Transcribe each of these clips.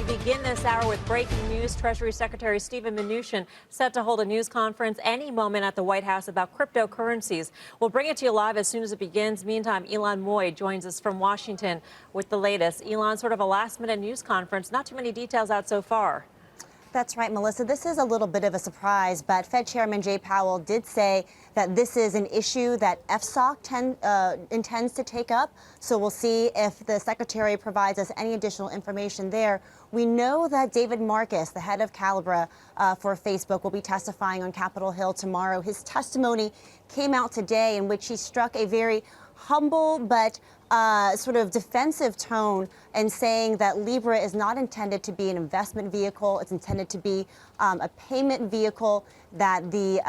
begin this hour with breaking news. Treasury Secretary Steven Mnuchin set to hold a news conference any moment at the White House about cryptocurrencies. We'll bring it to you live as soon as it begins. Meantime, Elon Moy joins us from Washington with the latest. Elon, sort of a last-minute news conference. Not too many details out so far. That's right, Melissa. This is a little bit of a surprise, but Fed Chairman Jay Powell did say that this is an issue that FSOC intends to take up. So we'll see if the secretary provides us any additional information there. We know that David Marcus, the head of Calibra for Facebook, will be testifying on Capitol Hill tomorrow. His testimony came out today in which he struck a very humble but sort of defensive tone and saying that Libra is not intended to be an investment vehicle. It's intended to be a payment vehicle, that the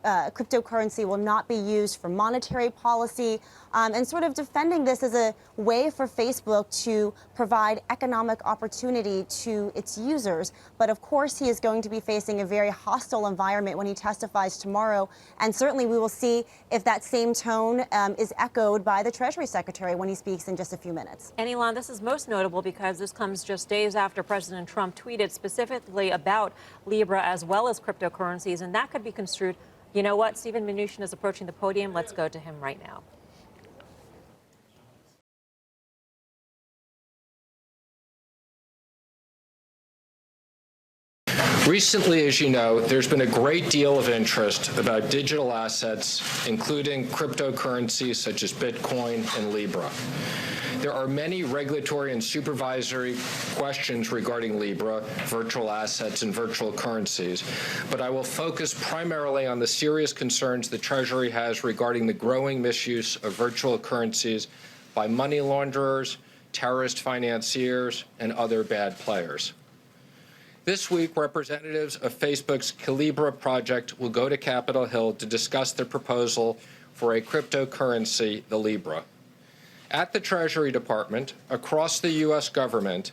cryptocurrency will not be used for monetary policy, and sort of defending this as a way for Facebook to provide economic opportunity to its users. But of course, he is going to be facing a very hostile environment when he testifies tomorrow. And certainly we will see if that same tone is echoed by the Treasury Secretary when he speaks in just a few minutes. And Elon, this is most notable because this comes just days after President Trump tweeted specifically about Libra as well as cryptocurrencies, and that could be construed. You know what? Steven Mnuchin is approaching the podium. Let's go to him right now. Recently, as you know, there's been a great deal of interest about digital assets, including cryptocurrencies such as Bitcoin and Libra. There are many regulatory and supervisory questions regarding Libra, virtual assets, and virtual currencies, but I will focus primarily on the serious concerns the Treasury has regarding the growing misuse of virtual currencies by money launderers, terrorist financiers, and other bad players. This week, representatives of Facebook's Calibra project will go to Capitol Hill to discuss their proposal for a cryptocurrency, the Libra. At the Treasury Department, across the U.S. government,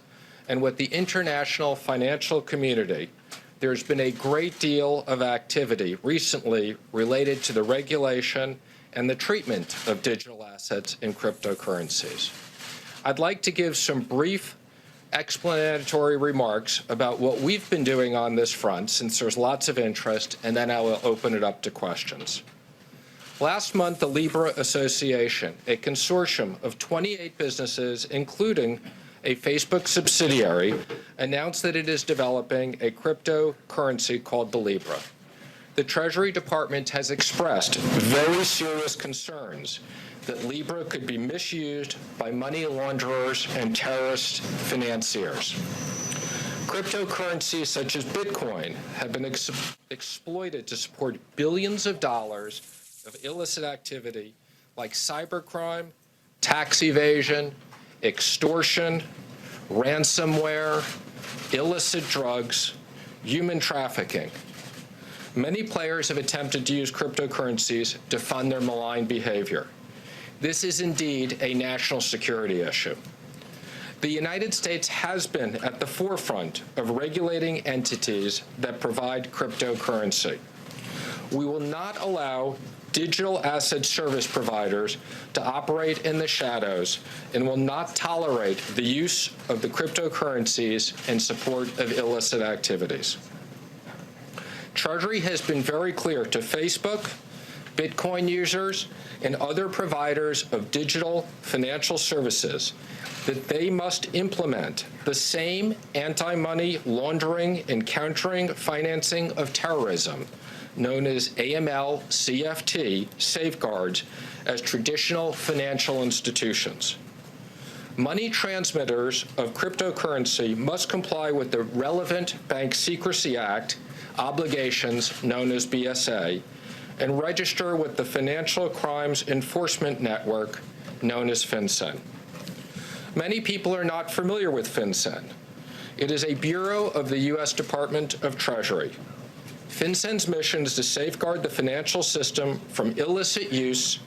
and with the international financial community, there's been a great deal of activity recently related to the regulation and the treatment of digital assets and cryptocurrencies. I'd like to give some brief explanatory remarks about what we've been doing on this front, since there's lots of interest, and then I will open it up to questions. Last month, the Libra Association, a consortium of 28 businesses, including a Facebook subsidiary, announced that it is developing a cryptocurrency called the Libra. The Treasury Department has expressed very serious concerns that Libra could be misused by money launderers and terrorist financiers. Cryptocurrencies such as Bitcoin have been exploited to support billions of dollars of illicit activity like cybercrime, tax evasion, extortion, ransomware, illicit drugs, human trafficking. Many players have attempted to use cryptocurrencies to fund their malign behavior. This is indeed a national security issue. The United States has been at the forefront of regulating entities that provide cryptocurrency. We will not allow digital asset service providers to operate in the shadows and will not tolerate the use of the cryptocurrencies in support of illicit activities. Treasury has been very clear to Facebook, Bitcoin users, and other providers of digital financial services that they must implement the same anti-money laundering and countering financing of terrorism, known as AML-CFT, safeguards as traditional financial institutions. Money transmitters of cryptocurrency must comply with the relevant Bank Secrecy Act obligations, known as BSA, and register with the Financial Crimes Enforcement Network, known as FinCEN. Many people are not familiar with FinCEN. It is a bureau of the U.S. Department of Treasury. FinCEN's mission is to safeguard the financial system from illicit use,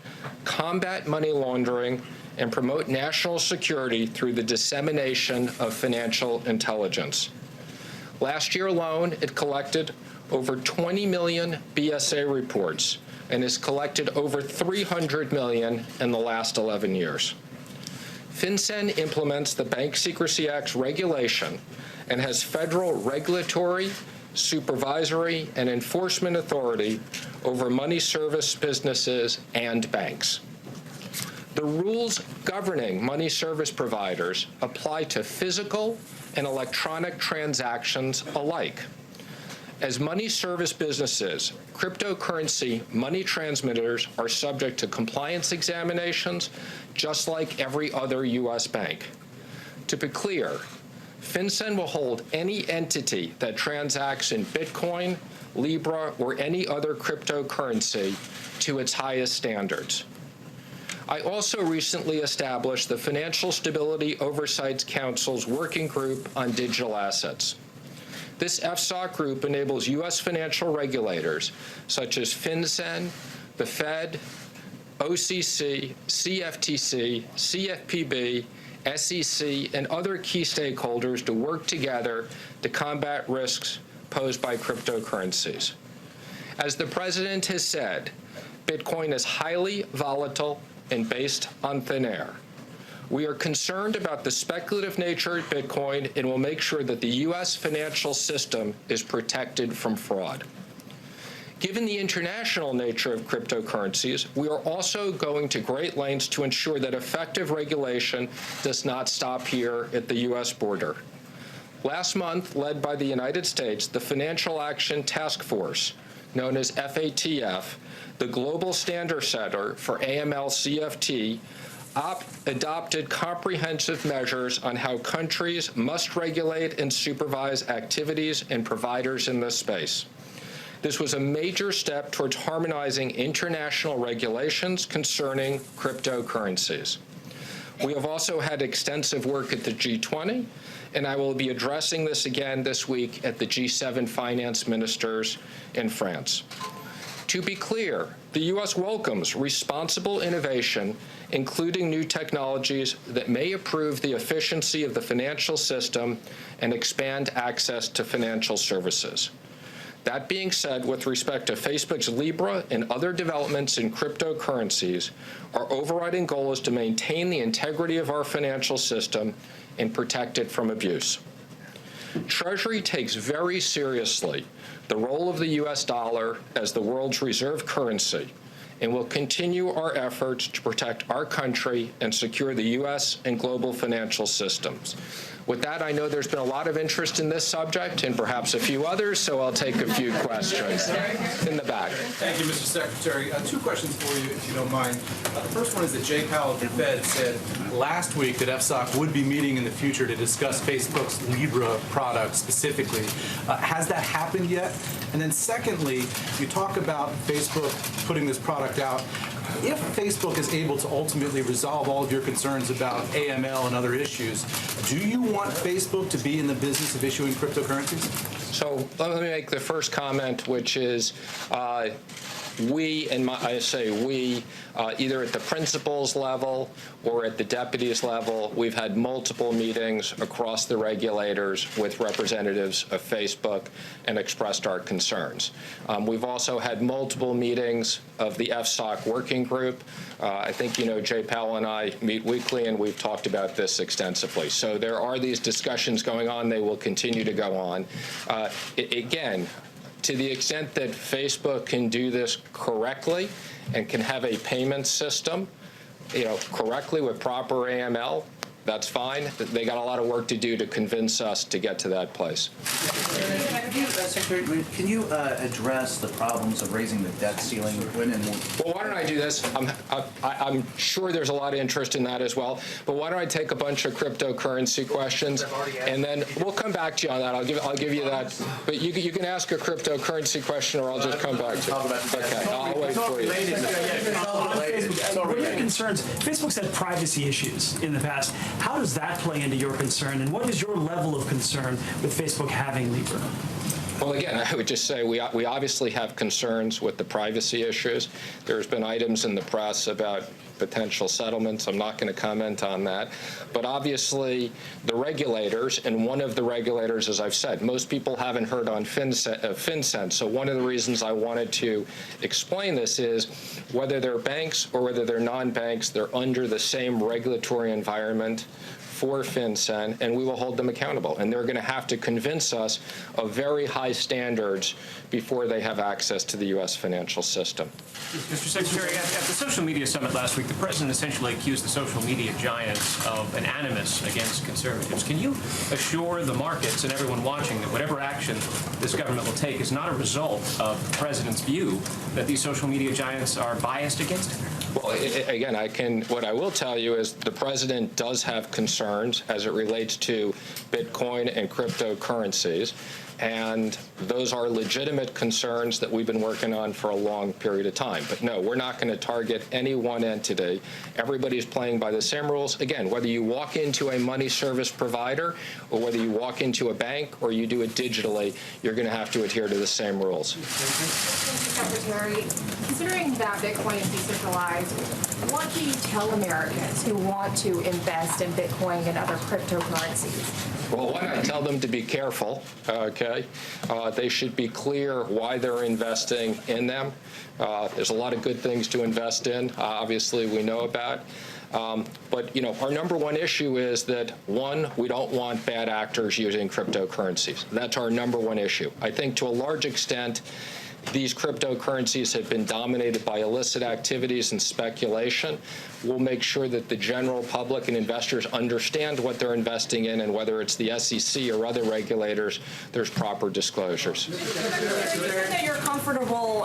combat money laundering, and promote national security through the dissemination of financial intelligence. Last year alone, it collected over 20 million BSA reports and has collected over 300 million in the last 11 years. FinCEN implements the Bank Secrecy Act's regulation and has federal regulatory, supervisory, and enforcement authority over money service businesses and banks. The rules governing money service providers apply to physical and electronic transactions alike. As money service businesses, cryptocurrency money transmitters are subject to compliance examinations, just like every other U.S. bank. To be clear, FinCEN will hold any entity that transacts in Bitcoin, Libra, or any other cryptocurrency to its highest standards. I also recently established the Financial Stability Oversight Council's Working Group on Digital Assets. This FSOC group enables U.S. financial regulators, such as FinCEN, the Fed, OCC, CFTC, CFPB, SEC, and other key stakeholders to work together to combat risks posed by cryptocurrencies. As the President has said, Bitcoin is highly volatile and based on thin air. We are concerned about the speculative nature of Bitcoin and will make sure that the U.S. financial system is protected from fraud. Given the international nature of cryptocurrencies, we are also going to great lengths to ensure that effective regulation does not stop here at the U.S. border. Last month, led by the United States, the Financial Action Task Force, known as FATF, the global standard setter for AML-CFT, adopted comprehensive measures on how countries must regulate and supervise activities and providers in this space. This was a major step towards harmonizing international regulations concerning cryptocurrencies. We have also had extensive work at the G20, and I will be addressing this again this week at the G7 finance ministers in France. To be clear, the U.S. welcomes responsible innovation, including new technologies that may improve the efficiency of the financial system and expand access to financial services. That being said, with respect to Facebook's Libra and other developments in cryptocurrencies, our overriding goal is to maintain the integrity of our financial system and protect it from abuse. Treasury takes very seriously the role of the U.S. dollar as the world's reserve currency and will continue our efforts to protect our country and secure the U.S. and global financial systems. With that, I know there's been a lot of interest in this subject and perhaps a few others, so I'll take a few questions in the back. Thank you, Mr. Secretary. Two questions for you, if you don't mind. The first one is that Jay Powell of the Fed said last week that FSOC would be meeting in the future to discuss Facebook's Libra product specifically. Has that happened yet? And then secondly, you talk about Facebook putting this product out. If Facebook is able to ultimately resolve all of your concerns about AML and other issues, do you want Facebook to be in the business of issuing cryptocurrencies? So let me make the first comment, which is we, and I say we, either at the principals level or at the deputies level, we've had multiple meetings across the regulators with representatives of Facebook and expressed our concerns. We've also had multiple meetings of the FSOC working group. I think you know Jay Powell and I meet weekly, and we've talked about this extensively. So there are these discussions going on. They will continue to go on. Again, to the extent that Facebook can do this correctly and can have a payment system, correctly with proper AML, that's fine. They got a lot of work to do to convince us to get to that place. Secretary, can you address the problems of raising the debt ceiling? Well, why don't I do this? I'm sure there's a lot of interest in that as well. But why don't I take a bunch of cryptocurrency questions, and then we'll come back to you on that. I'll give you that. But you can ask a cryptocurrency question, or I'll just come back to it. Okay, I'll wait for you. What are your concerns? Facebook's had privacy issues in the past. How does that play into your concern, and what is your level of concern with Facebook having Libra? Well, again, I would just say we obviously have concerns with the privacy issues. There's been items in the press about potential settlements. I'm not going to comment on that. But obviously, the regulators, and one of the regulators, as I've said, most people haven't heard on FinCEN. So one of the reasons I wanted to explain this is whether they're banks or whether they're non-banks, they're under the same regulatory environment for FinCEN, and we will hold them accountable. And they're going to have to convince us of very high standards before they have access to the U.S. financial system. Mr. Secretary, at the social media summit last week, the president essentially accused the social media giants of an animus against conservatives. Can you assure the markets and everyone watching that whatever action this government will take is not a result of the president's view that these social media giants are biased against him? Well, again, what I will tell you is the president does have concerns as it relates to Bitcoin and cryptocurrencies. And those are legitimate concerns that we've been working on for a long period of time. But no, we're not going to target any one entity. Everybody's playing by the same rules. Again, whether you walk into a money service provider or whether you walk into a bank or you do it digitally, you're going to have to adhere to the same rules. Mr. Secretary, considering that Bitcoin is decentralized, what do you tell Americans who want to invest in Bitcoin and other cryptocurrencies? Well, one, I tell them to be careful, okay? They should be clear why they're investing in them. There's a lot of good things to invest in, obviously, we know about. But, you know, our number one issue is that, one, we don't want bad actors using cryptocurrencies. That's our number one issue. I think to a large extent, these cryptocurrencies have been dominated by illicit activities and speculation. We'll make sure that the general public and investors understand what they're investing in, and whether it's the SEC or other regulators, there's proper disclosures. You said that you're comfortable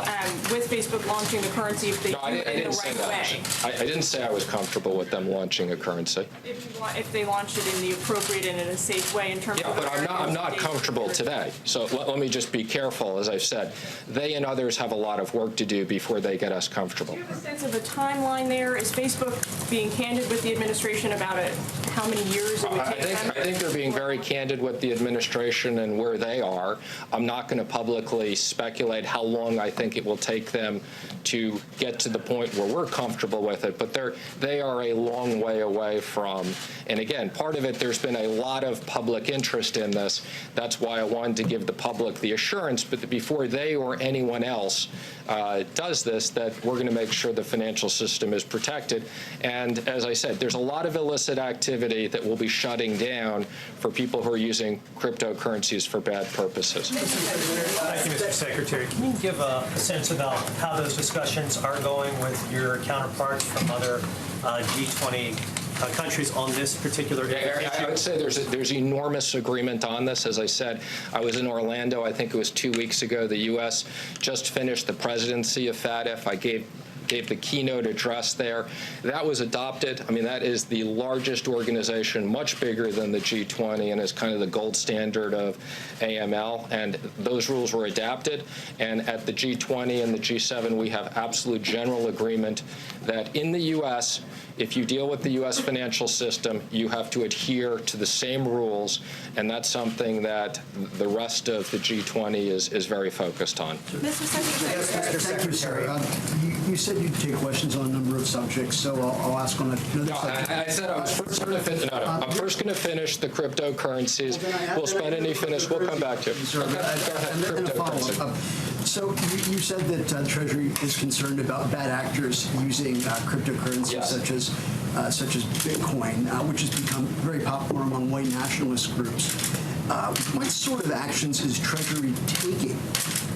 with Facebook launching the currency if they do it in the right way. I didn't say I was comfortable with them launching a currency. If they launch it in the appropriate and in a safe way in terms of... Yeah, but I'm not comfortable today. So let me just be careful. As I've said, they and others have a lot of work to do before they get us comfortable. Do you have a sense of a timeline there? Is Facebook being candid with the administration about it? How many years it would take them? I think they're being very candid with the administration and where they are. I'm not going to publicly speculate how long I think it will take them to get to the point where we're comfortable with it, but they are a long way away from. And again, part of it, there's been a lot of public interest in this. That's why I wanted to give the public the assurance, but before they or anyone else does this, that we're going to make sure the financial system is protected. And as I said, there's a lot of illicit activity that will be shutting down for people who are using cryptocurrencies for bad purposes. Thank you, Mr. Secretary. Can you give a sense about how those discussions are going with your counterparts from other G20 countries on this particular issue? I would say there's enormous agreement on this. As I said, I was in Orlando, I think it was 2 weeks ago. The U.S. just finished the presidency of FATF. I gave the keynote address there. That was adopted. I mean, that is the largest organization, much bigger than the G20, and is kind of the gold standard of AML. And those rules were adapted. And at the G20 and the G7, we have absolute general agreement that in the U.S., if you deal with the U.S. financial system, you have to adhere to the same rules, and that's something that the rest of the G20 is very focused on. Mr. Secretary. Yes, Mr. Secretary. You said you'd take questions on a number of subjects, so I'll ask on another subject. I said I was first going to finish. I'm first going to finish the cryptocurrencies. We'll spend any finish. We'll come back to it. Sir, and a follow-up. So you said that the Treasury is concerned about bad actors using cryptocurrencies, yes, such as Bitcoin, which has become very popular among white nationalist groups. What sort of actions is Treasury taking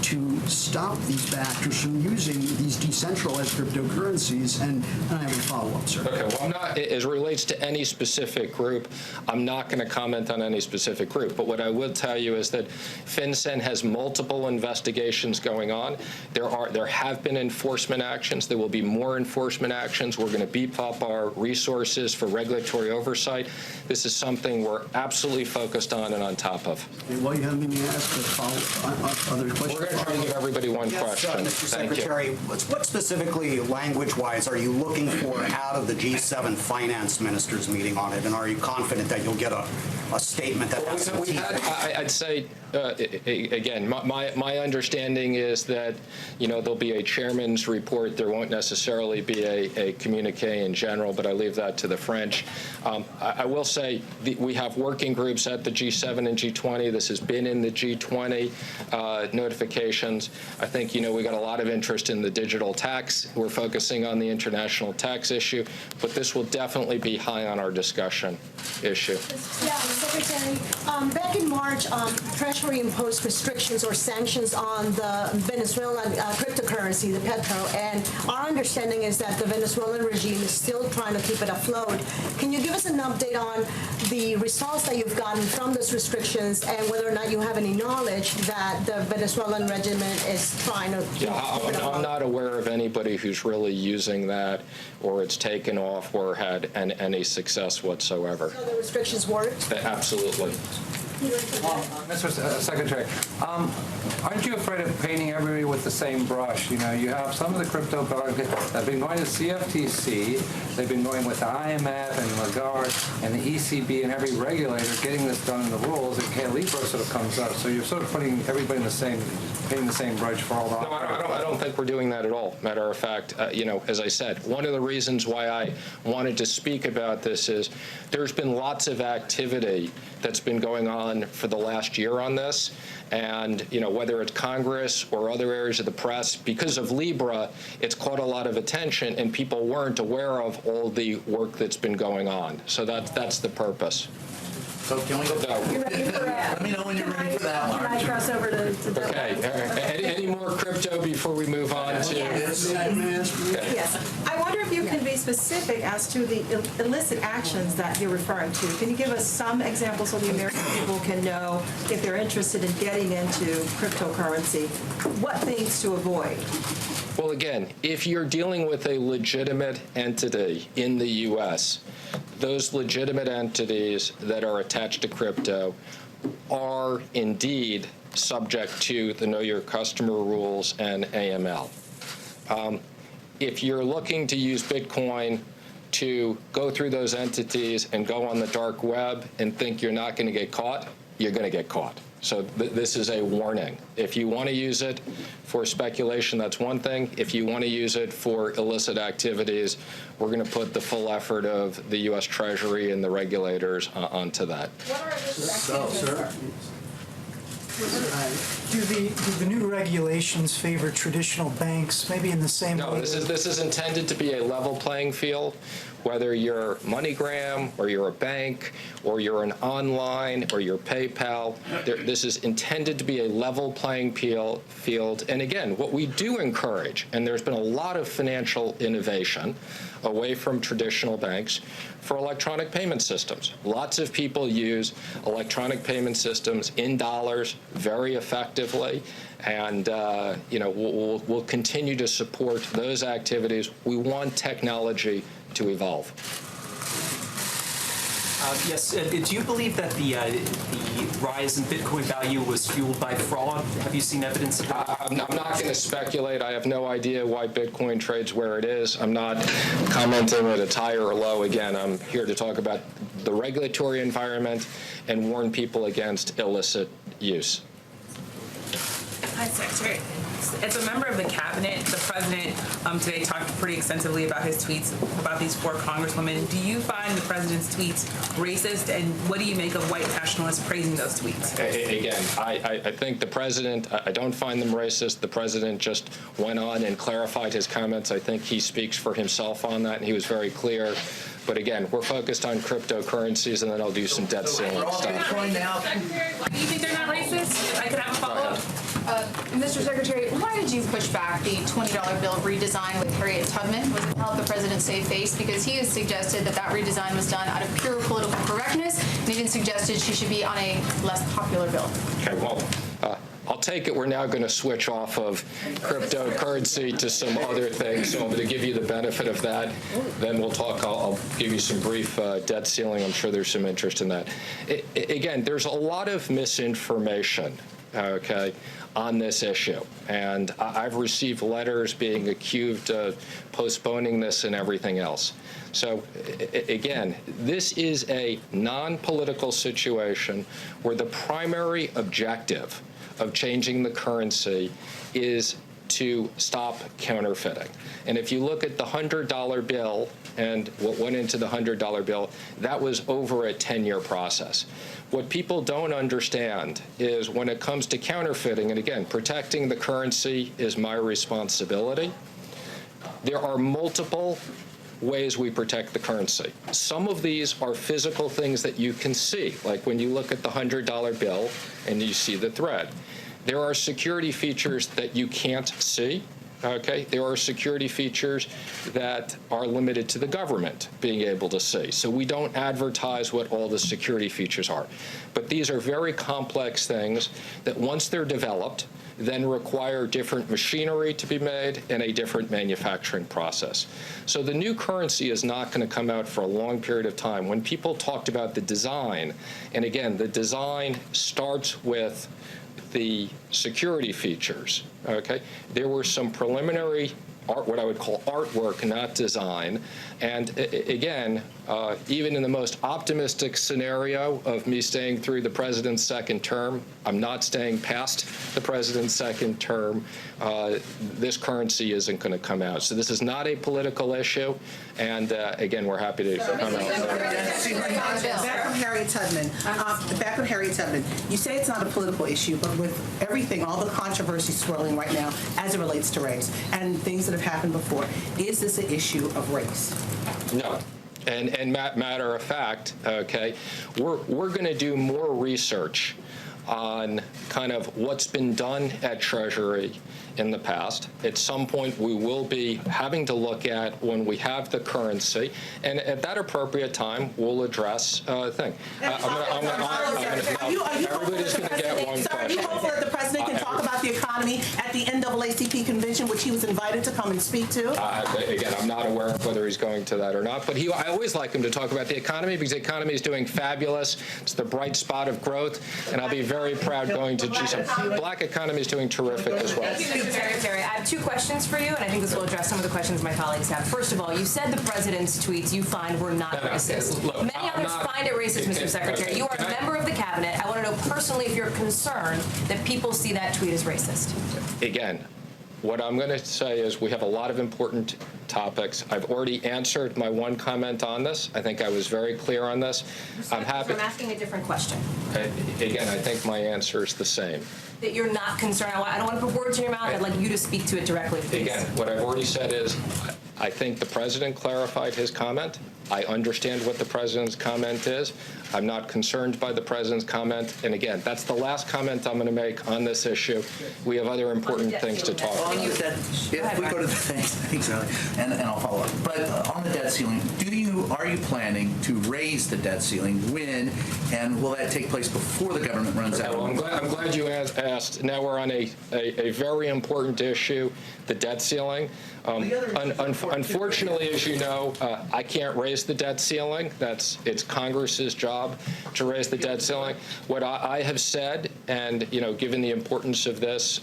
to stop these bad actors from using these decentralized cryptocurrencies? And I have a follow-up, sir. Okay, well, I'm not, as it relates to any specific group, I'm not going to comment on any specific group. But what I will tell you is that FinCEN has multiple investigations going on. There have been enforcement actions. There will be more enforcement actions. We're going to beef up our resources for regulatory oversight. This is something we're absolutely focused on and on top of. Well, you have me ask a follow-up other questions. We're going to try to give everybody one question. Mr. Secretary, what specifically, language-wise, are you looking for out of the G7 finance ministers meeting on it? And are you confident that you'll get a a statement that has some teeth. I'd say, again, my understanding is that, there'll be a chairman's report. There won't necessarily be a communique in general, but I leave that to the French. I will say we have working groups at the G7 and G20. This has been in the G20 notifications. I think, we got a lot of interest in the digital tax. We're focusing on the international tax issue, but this will definitely be high on our discussion issue. Yeah, Secretary, back in March, Treasury imposed restrictions or sanctions on the Venezuelan cryptocurrency, the petro, and our understanding is that the Venezuelan regime is still trying to keep it afloat. Can you give us an update on the results that you've gotten from those restrictions and whether or not you have any knowledge that the Venezuelan regime is trying to keep it afloat? I'm not aware of anybody who's really using that or it's taken off or had any success whatsoever. So the restrictions worked? Absolutely. Mr. Secretary, aren't you afraid of painting everybody with the same brush? You have some of the cryptocurrencies that have been going to CFTC, they've been going with the IMF and Lagarde and the ECB and every regulator getting this done in the rules, and Libra sort of comes up. So you're sort of putting everybody in the same, painting the same brush for all the. No, I don't think we're doing that at all. Matter of fact, as I said, one of the reasons why I wanted to speak about this is there's been lots of activity that's been going on for the last year on this, and whether it's Congress or other areas of the press, because of Libra, it's caught a lot of attention, and people weren't aware of all the work that's been going on. So that's the purpose. So can we go back? Let me know when you're ready for that one. Can I cross over to Okay. Any more crypto before we move on to? Yes. I wonder if you can be specific as to the illicit actions that you're referring to. Can you give us some examples so the American people can know if they're interested in getting into cryptocurrency, what things to avoid? Well, again, if you're dealing with a legitimate entity in the U.S., those legitimate entities that are attached to crypto are indeed subject to the Know Your Customer rules and AML. If you're looking to use Bitcoin to go through those entities and go on the dark web and think you're not going to get caught, you're going to get caught. So this is a warning. If you want to use it for speculation, that's one thing. If you want to use it for illicit activities, we're going to put the full effort of the U.S. Treasury and the regulators onto that. What are illicit activities? Do the new regulations favor traditional banks, maybe in the same way? No, this is intended to be a level playing field. Whether you're MoneyGram or you're a bank or you're an online or you're PayPal, this is intended to be a level playing field. And again, what we do encourage, and there's been a lot of financial innovation away from traditional banks for electronic payment systems. Lots of people use electronic payment systems in dollars very effectively, and we'll continue to support those activities. We want technology to evolve. Yes. Do you believe that the rise in Bitcoin value was fueled by fraud? Have you seen evidence of that? I'm not going to speculate. I have no idea why Bitcoin trades where it is. I'm not commenting at a high or low. Again, I'm here to talk about the regulatory environment and warn people against illicit use. Hi, Secretary. As a member of the cabinet, the president today talked pretty extensively about his tweets about these 4 congresswomen. Do you find the president's tweets racist, and what do you make of white nationalists praising those tweets? Again, I think the president, I don't find them racist. The president just went on and clarified his comments. I think he speaks for himself on that, and he was very clear. But again, we're focused on cryptocurrencies, and then I'll do some debt ceiling stuff. Why do you think they're not racist? I could have a follow-up. Mr. Secretary, why did you push back the $20 bill redesign with Harriet Tubman? Was it to help the president save face? Because he has suggested that redesign was done out of pure political correctness, and even suggested she should be on a less popular bill. Okay, well, I'll take it we're now going to switch off of cryptocurrency to some other things, so I'm going to give you the benefit of that. Then we'll talk. I'll give you some brief debt ceiling. I'm sure there's some interest in that. Again, there's a lot of misinformation, okay, on this issue. And I've received letters being accused of postponing this and everything else. So again, this is a non-political situation where the primary objective of changing the currency is to stop counterfeiting. And if you look at the $100 bill and what went into the $100 bill, that was over a 10-year process. What people don't understand is when it comes to counterfeiting, and again, protecting the currency is my responsibility, there are multiple ways we protect the currency. Some of these are physical things that you can see, like when you look at the $100 bill and you see the thread. There are security features that you can't see. Okay, there are security features that are limited to the government being able to see. So we don't advertise what all the security features are. But these are very complex things that once they're developed, then require different machinery to be made and a different manufacturing process. So the new currency is not going to come out for a long period of time. When people talked about the design, and again, the design starts with the security features, okay? There were some preliminary art, what I would call artwork, not design. And again, even in the most optimistic scenario of me staying through the president's second term, I'm not staying past the president's second term. This currency isn't going to come out. So this is not a political issue. And again, we're happy to come out. Back on Harriet Tubman. You say it's not a political issue, but with everything, all the controversy swirling right now as it relates to race and things that have happened before, is this an issue of race? No. And matter of fact, okay, we're going to do more research on kind of what's been done at Treasury in the past. At some point, we will be having to look at when we have the currency, and at that appropriate time, we'll address thing. Everybody's going to get one question. Are you hopeful that the president can talk about the economy at the NAACP convention, which he was invited to come and speak to? Again, I'm not aware of whether he's going to that or not, but I always like him to talk about the economy because the economy is doing fabulous. It's the bright spot of growth, and I'll be very proud going to G7. Black economy is doing terrific as well. Secretary, I have two questions for you, and I think this will address some of the questions my colleagues have. First of all, you said the president's tweets you find were not racist. Many others find it racist, Mr. Secretary. You are a member of the cabinet. I want to know personally if you're concerned that people see that tweet as racist. Again, what I'm going to say is we have a lot of important topics. I've already answered my one comment on this. I think I was very clear on this. I'm happy. I'm asking a different question. Again, I think my answer is the same. That you're not concerned. I don't want to put words in your mouth. I'd like you to speak to it directly, please. Again, what I've already said is I think the president clarified his comment. I understand what the president's comment is. I'm not concerned by the president's comment. And again, that's the last comment I'm going to make on this issue. We have other important things to talk about. If we go to the thanks, and I'll follow up. But on the debt ceiling, are you planning to raise the debt ceiling? When, and will that take place before the government runs out? Well, I'm glad you asked. Now we're on a very important issue, the debt ceiling. Unfortunately, as you know, I can't raise the debt ceiling. It's Congress's job to raise the debt ceiling. What I have said, and given the importance of this,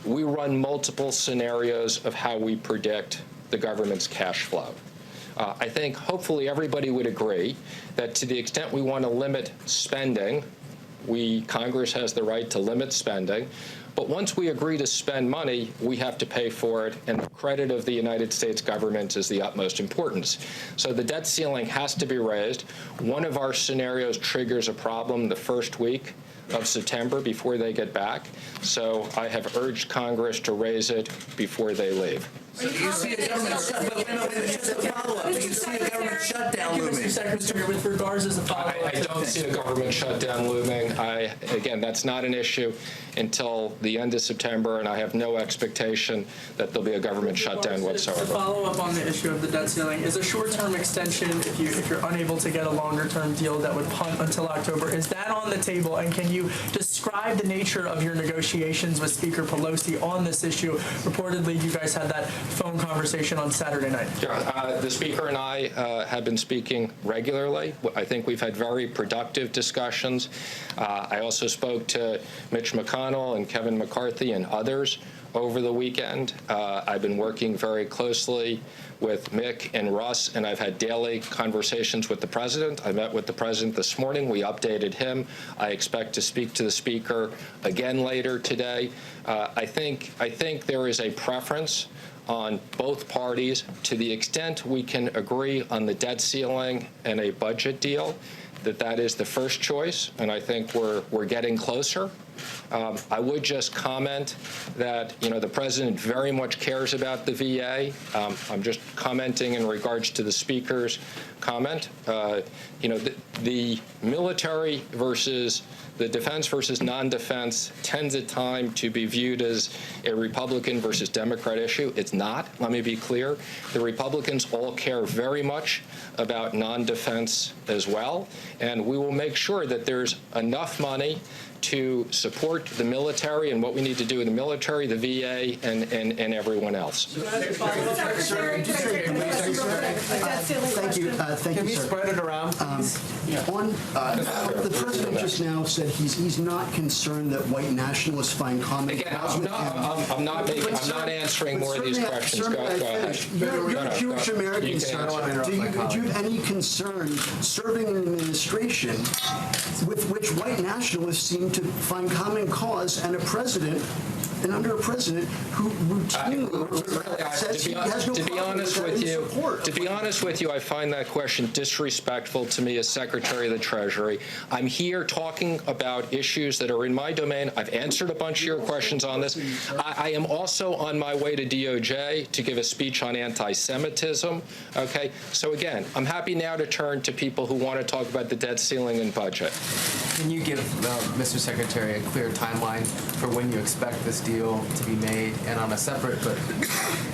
we run multiple scenarios of how we predict the government's cash flow. I think hopefully everybody would agree that to the extent we want to limit spending, Congress has the right to limit spending. But once we agree to spend money, we have to pay for it, and the credit of the United States government is the utmost importance. So the debt ceiling has to be raised. One of our scenarios triggers a problem the first week of September before they get back. So I have urged Congress to raise it before they leave. So do you see a government shutdown looming? Mr. Secretary, with regards as a follow-up. I don't see a government shutdown looming. Again, that's not an issue until the end of September, and I have no expectation that there'll be a government shutdown whatsoever. To follow up on the issue of the debt ceiling, is a short-term extension, if you're unable to get a longer-term deal that would punt until October, is that on the table? And can you just describe the nature of your negotiations with Speaker Pelosi on this issue? Reportedly, you guys had that phone conversation on Saturday night. Yeah, the Speaker and I have been speaking regularly. I think we've had very productive discussions. I also spoke to Mitch McConnell and Kevin McCarthy and others over the weekend. I've been working very closely with Mick and Russ, and I've had daily conversations with the President. I met with the President this morning. We updated him. I expect to speak to the Speaker again later today. I think there is a preference on both parties to the extent we can agree on the debt ceiling and a budget deal, that is the first choice, and I think we're getting closer. I would just comment that, the President very much cares about the VA. I'm just commenting in regards to the Speaker's comment. The military versus the defense versus non-defense tends at times to be viewed as a Republican versus Democrat issue. It's not. Let me be clear. The Republicans all care very much about non-defense as well, and we will make sure that there's enough money to support the military and what we need to do in the military, the VA, and everyone else. Thank you, Can we sir. spread it around, please? The President just now said he's not concerned that white nationalists find common cause with him. I'm not answering more of these questions. Go ahead. You're Jewish American, sir. Do you have any concern serving in an administration with which white nationalists seem to find common cause and under a president who routinely says he has no problem support? To be honest with you, I find that question disrespectful to me as Secretary of the Treasury. I'm here talking about issues that are in my domain. I've answered a bunch of your questions on this. I am also on my way to DOJ to give a speech on anti-Semitism. Okay, so again, I'm happy now to turn to people who want to talk about the debt ceiling and budget. Can you give Mr. Secretary a clear timeline for when you expect this deal to be made? And on a separate but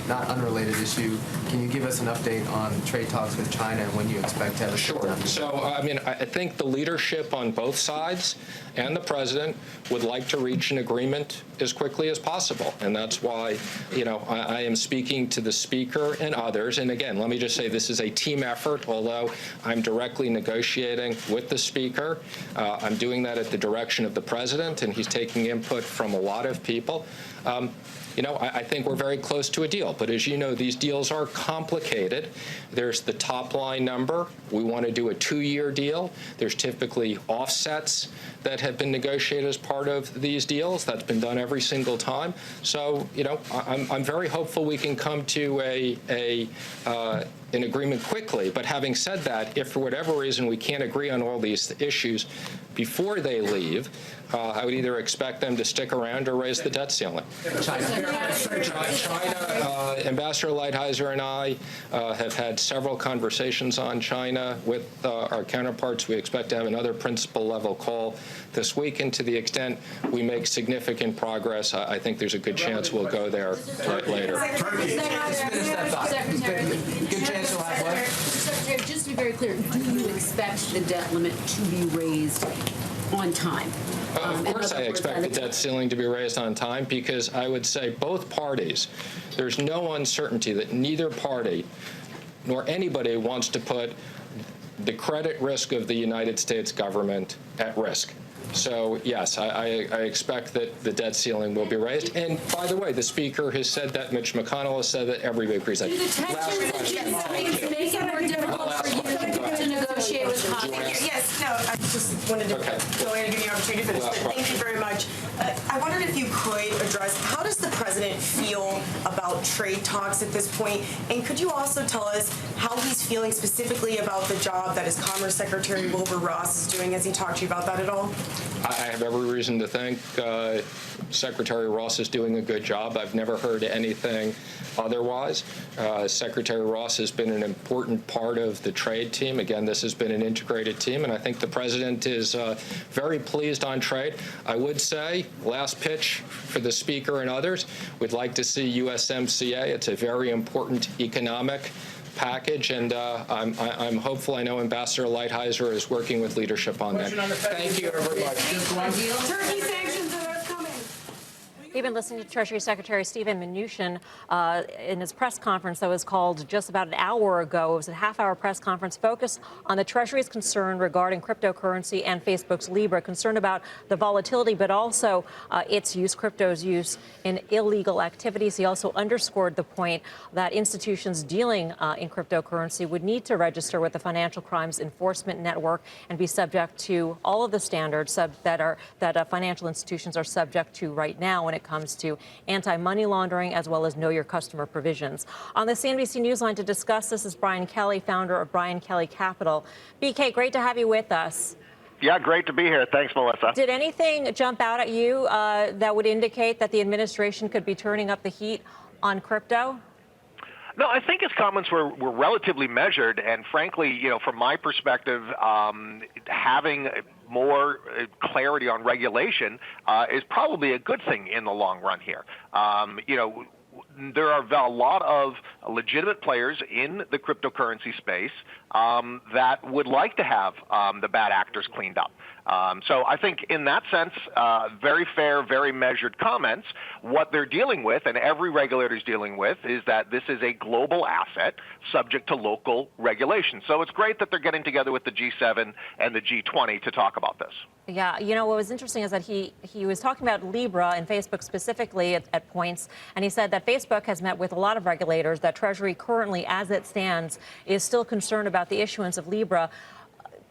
not unrelated issue, can you give us an update on trade talks with China and when you expect to have a Sure. So, I think the leadership on both sides and the President would like to reach an agreement as quickly as possible. And that's why, I am speaking to the Speaker and others. And again, let me just say this is a team effort, although I'm directly negotiating with the Speaker. I'm doing that at the direction of the President, and he's taking input from a lot of people. I think we're very close to a deal. But as you know, these deals are complicated. There's the top line number. We want to do a 2-year deal. There's typically offsets that have been negotiated as part of these deals. That's been done every single time. So, I'm very hopeful we can come to an agreement quickly. But having said that, if for whatever reason we can't agree on all these issues before they leave, I would either expect them to stick around or raise the debt ceiling. China, Ambassador Lighthizer and I have had several conversations on China with our counterparts. We expect to have another principal level call this week, and to the extent we make significant progress, I think there's a good chance we'll go there later. Secretary, just to be very clear, do you expect the debt limit to be raised on time? Of course I expect the debt ceiling to be raised on time, because I would say both parties, there's no uncertainty that neither party nor anybody wants to put the credit risk of the United States government at risk. So, yes, I expect that the debt ceiling will be raised. And, by the way, the Speaker has said that, Mitch McConnell has said that, everybody agrees that. Do the tensions that you make it more difficult for you to negotiate with Congress? Yes, no, I just wanted to go ahead and give you an opportunity to finish, but thank you very much. I wondered if you could address, how does the President feel about trade talks at this point? And could you also tell us how he's feeling specifically about the job that his Commerce Secretary Wilbur Ross is doing? Has he talked to you about that at all? I have every reason to think Secretary Ross is doing a good job. I've never heard anything otherwise. Secretary Ross has been an important part of the trade team. Again, this has been an integrated team, and I think the President is very pleased on trade. I would say, last pitch for the Speaker and others, we'd like to see USMCA. It's a very important economic package, and I'm hopeful. I know Ambassador Lighthizer is working with leadership on that. Thank you very much. Turkey sanctions are coming. We've been listening to Treasury Secretary Stephen Mnuchin in his press conference that was called just about an hour ago. It was a half-hour press conference focused on the Treasury's concern regarding cryptocurrency and Facebook's Libra, concern about the volatility, but also crypto's use in illegal activities. He also underscored the point that institutions dealing in cryptocurrency would need to register with the Financial Crimes Enforcement Network and be subject to all of the standards that financial institutions are subject to right now when it comes to anti-money laundering as well as know your customer provisions. On the CNBC Newsline to discuss this is Brian Kelly, founder of Brian Kelly Capital. BK, great to have you with us. Yeah, great to be here. Thanks, Melissa. Did anything jump out at you that would indicate that the administration could be turning up the heat on crypto? No, I think his comments were relatively measured, and frankly, from my perspective, having more clarity on regulation is probably a good thing in the long run here. There are a lot of legitimate players in the cryptocurrency space that would like to have the bad actors cleaned up. So I think in that sense, very fair, very measured comments. What they're dealing with, and every regulator is dealing with, is that this is a global asset subject to local regulation. So it's great that they're getting together with the G7 and the G20 to talk about this. Yeah, what was interesting is that he was talking about Libra and Facebook specifically at points, and he said that Facebook has met with a lot of regulators, that Treasury currently, as it stands, is still concerned about the issuance of Libra.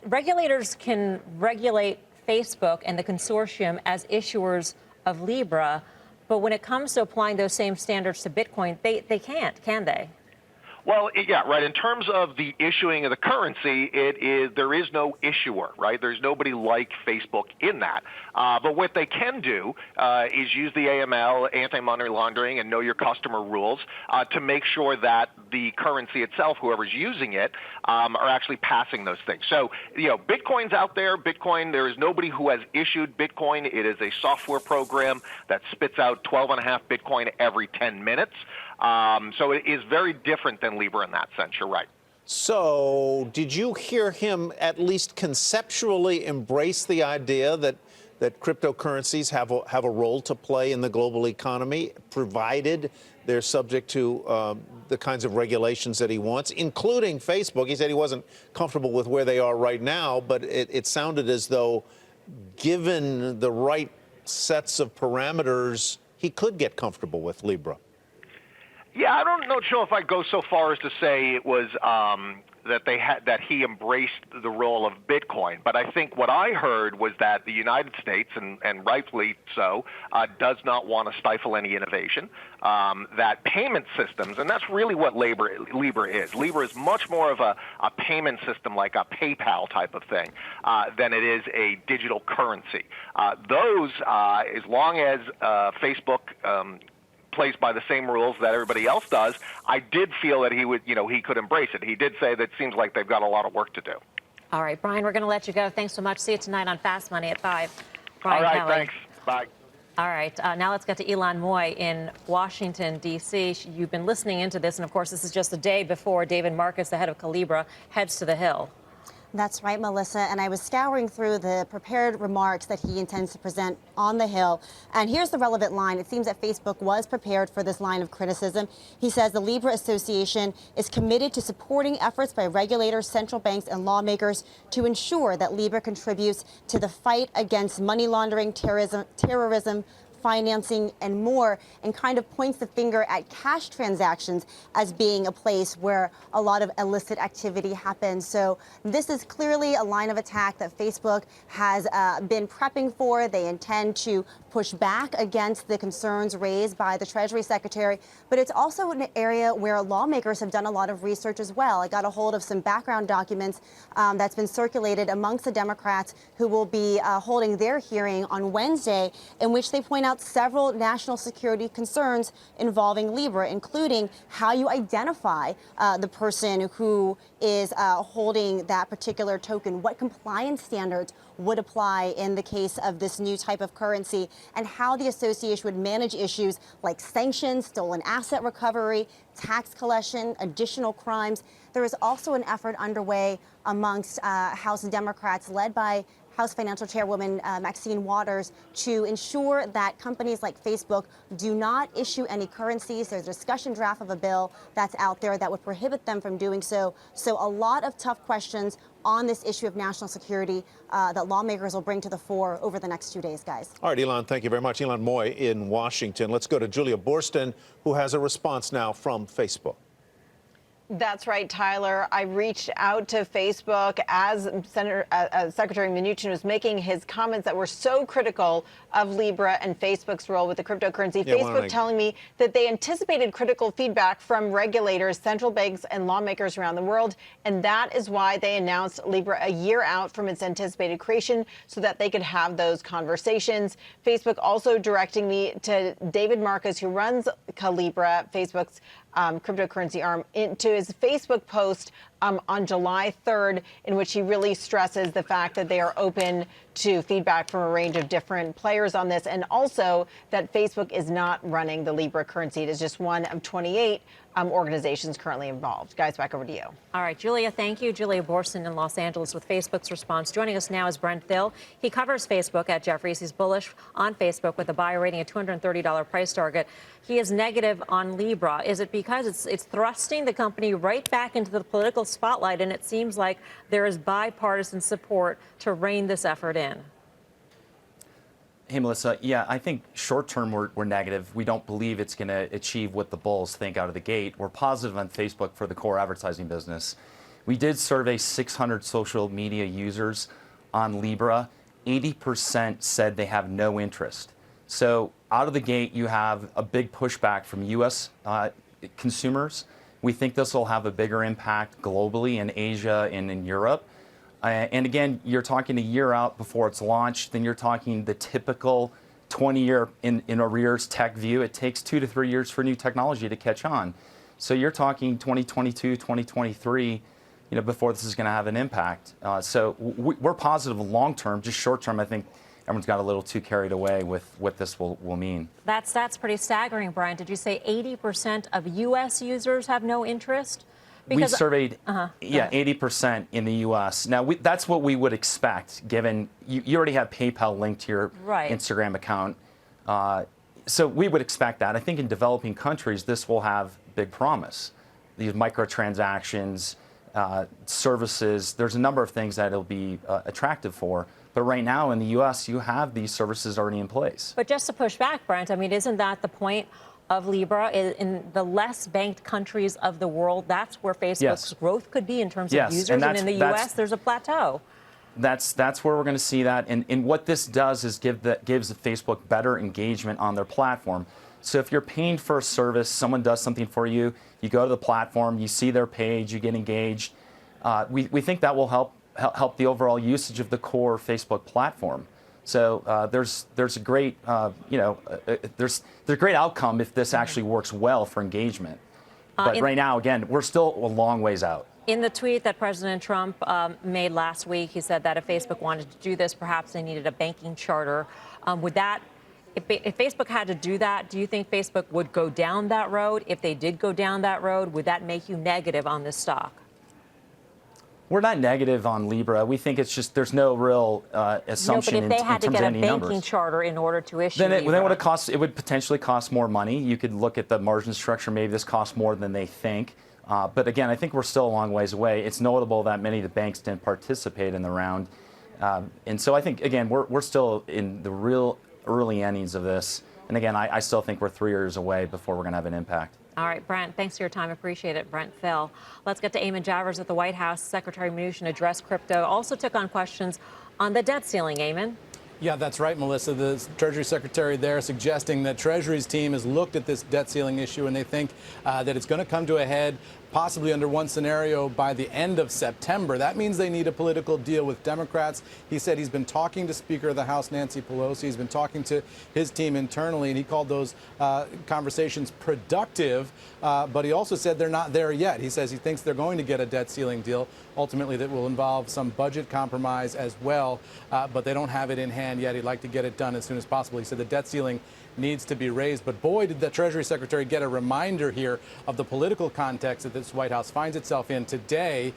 Regulators can regulate Facebook and the consortium as issuers of Libra, but when it comes to applying those same standards to Bitcoin, they can't, can they? Well, yeah, right. In terms of the issuing of the currency, there is no issuer, right? There's nobody like Facebook in that. But what they can do is use the AML, anti-money laundering, and know your customer rules to make sure that the currency itself, whoever's using it, are actually passing those things. So, Bitcoin's out there. There is nobody who has issued Bitcoin. It is a software program that spits out 12.5 Bitcoin every 10 minutes. So it is very different than Libra in that sense. You're right. So did you hear him at least conceptually embrace the idea that cryptocurrencies have a role to play in the global economy, provided they're subject to the kinds of regulations that he wants, including Facebook? He said he wasn't comfortable with where they are right now, but it sounded as though, given the right sets of parameters, he could get comfortable with Libra. Yeah, I don't know if I'd go so far as to say it was that he embraced the role of Bitcoin. But I think what I heard was that the United States, and rightfully so, does not want to stifle any innovation. That payment systems, and that's really what Libra is. Libra is much more of a payment system, like a PayPal type of thing, than it is a digital currency. Those, as long as Facebook plays by the same rules that everybody else does, I did feel that he could embrace it. He did say that it seems like they've got a lot of work to do. All right, Brian, we're going to let you go. Thanks so much. See you tonight on Fast Money at 5. Brian All right, Kelly. thanks. Bye. All right, now let's get to Elon Moy in Washington, D.C. You've been listening into this, and of course, this is just a day before David Marcus, the head of Calibra, heads to the Hill. That's right, Melissa. And I was scouring through the prepared remarks that he intends to present on the Hill. And here's the relevant line. It seems that Facebook was prepared for this line of criticism. He says the Libra Association is committed to supporting efforts by regulators, central banks, and lawmakers to ensure that Libra contributes to the fight against money laundering, terrorism, financing, and more, and kind of points the finger at cash transactions as being a place where a lot of illicit activity happens. So this is clearly a line of attack that Facebook has been prepping for. They intend to push back against the concerns raised by the Treasury Secretary, but it's also an area where lawmakers have done a lot of research as well. I got a hold of some background documents that's been circulated amongst the Democrats who will be holding their hearing on Wednesday, in which they point out out several national security concerns involving Libra, including how you identify the person who is holding that particular token, what compliance standards would apply in the case of this new type of currency, and how the association would manage issues like sanctions, stolen asset recovery, tax collection, additional crimes. There is also an effort underway amongst House Democrats led by House Financial Chairwoman Maxine Waters to ensure that companies like Facebook do not issue any currencies. There's a discussion draft of a bill that's out there that would prohibit them from doing so. So a lot of tough questions on this issue of national security that lawmakers will bring to the fore over the next 2 days, guys. All right, Elon, thank you very much. Elon Moy in Washington. Let's go to Julia Boorstin, who has a response now from Facebook. That's right, Tyler. I reached out to Facebook as Secretary Mnuchin was making his comments that were so critical of Libra and Facebook's role with the cryptocurrency. Yeah, Facebook telling me that they anticipated critical feedback from regulators, central banks, and lawmakers around the world, and that is why they announced Libra a year out from its anticipated creation so that they could have those conversations. Facebook also directing me to David Marcus, who runs Calibra, Facebook's cryptocurrency arm, into his Facebook post on July 3rd, in which he really stresses the fact that they are open to feedback from a range of different players on this, and also that Facebook is not running the Libra currency. It is just one of 28 organizations currently involved. Guys, back over to you. All right, Julia, thank you. Julia Boorstin in Los Angeles with Facebook's response. Joining us now is Brent Thill. He covers Facebook at Jefferies. He's bullish on Facebook with a buy rating at $230 price target. He is negative on Libra. Is it because it's thrusting the company right back into the political spotlight, and it seems like there is bipartisan support to rein this effort in? Hey, Melissa. Yeah, I think short term we're negative. We don't believe it's going to achieve what the bulls think out of the gate. We're positive on Facebook for the core advertising business. We did survey 600 social media users on Libra. 80% said they have no interest. So out of the gate, you have a big pushback from U.S. Consumers. We think this will have a bigger impact globally in Asia and in Europe. And again, you're talking a year out before it's launched, then you're talking the typical 20-year in arrears tech view. It takes 2 to 3 years for new technology to catch on. So you're talking 2022, 2023, before this is going to have an impact. So we're positive long term. Just short term, I think everyone's got a little too carried away with what this will mean. That's pretty staggering, Brian. Did you say 80% of U.S. users have no interest? We surveyed, 80% in the U.S. Now, that's what we would expect, given you already have PayPal linked to your Instagram account. So we would expect that. I think in developing countries, this will have big promise. These microtransactions, services, there's a number of things that it'll be attractive for. But right now in the U.S., you have these services already in place. But just to push back, Brent, I mean, isn't that the point of Libra? In the less banked countries of the world, that's where Facebook's growth could be in terms of users. And in the U.S., there's a plateau. That's where we're going to see that. And what this does is gives Facebook better engagement on their platform. So if you're paying for a service, someone does something for you, you go to the platform, you see their page, you get engaged. We think that will help the overall usage of the core Facebook platform. So there's a great there's a great outcome if this actually works well for engagement. But right now, again, we're still a long ways out. In the tweet that President Trump made last week, he said that if Facebook wanted to do this, perhaps they needed a banking charter. If Facebook had to do that, do you think Facebook would go down that road? If they did go down that road, would that make you negative on this stock? We're not negative on Libra. We think it's just there's no real assumption in terms of any numbers. No, but if they had to get a banking charter in order to issue then it would potentially cost more money. You could look at the margin structure. Maybe this costs more than they think. But again, I think we're still a long ways away. It's notable that many of the banks didn't participate in the round. And so I think, again, we're still in the real early innings of this. And again, I still think we're 3 years away before we're going to have an impact. All right, Brent, thanks for your time. Appreciate it. Brent Thill. Let's get to Eamon Javers at the White House. Secretary Mnuchin addressed crypto, also took on questions on the debt ceiling. Eamon? Yeah, that's right, Melissa. The Treasury Secretary there suggesting that Treasury's team has looked at this debt ceiling issue and they think that it's going to come to a head possibly under one scenario by the end of September. That means they need a political deal with Democrats. He said he's been talking to Speaker of the House Nancy Pelosi. He's been talking to his team internally, and he called those conversations productive. But he also said they're not there yet. He says he thinks they're going to get a debt ceiling deal, ultimately that will involve some budget compromise as well. But they don't have it in hand yet. He'd like to get it done as soon as possible. He said the debt ceiling needs to be raised. But boy, did the Treasury Secretary get a reminder here of the political context that this White House finds itself in today,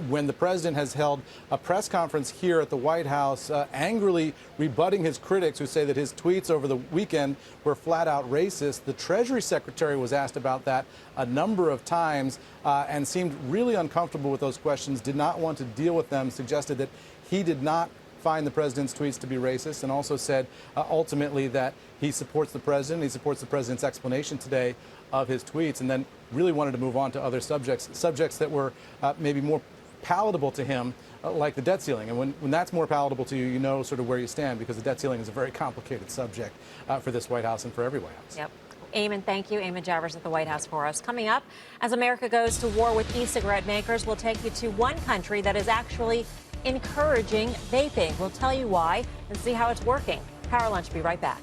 when the president has held a press conference here at the White House, angrily rebutting his critics who say that his tweets over the weekend were flat out racist. The Treasury Secretary was asked about that a number of times and seemed really uncomfortable with those questions, did not want to deal with them, suggested that he did not find the president's tweets to be racist, and also said ultimately that he supports the president. He supports the president's explanation today of his tweets, and then really wanted to move on to other subjects that were maybe more palatable to him, like the debt ceiling. And when that's more palatable to you, you know sort of where you stand, because the debt ceiling is a very complicated subject for this White House and for every White House. Yep. Eamon, thank you. Eamon Javers at the White House for us. Coming up, as America goes to war with e-cigarette makers, we'll take you to one country that is actually encouraging vaping. We'll tell you why and see how it's working. Power Lunch will be right back.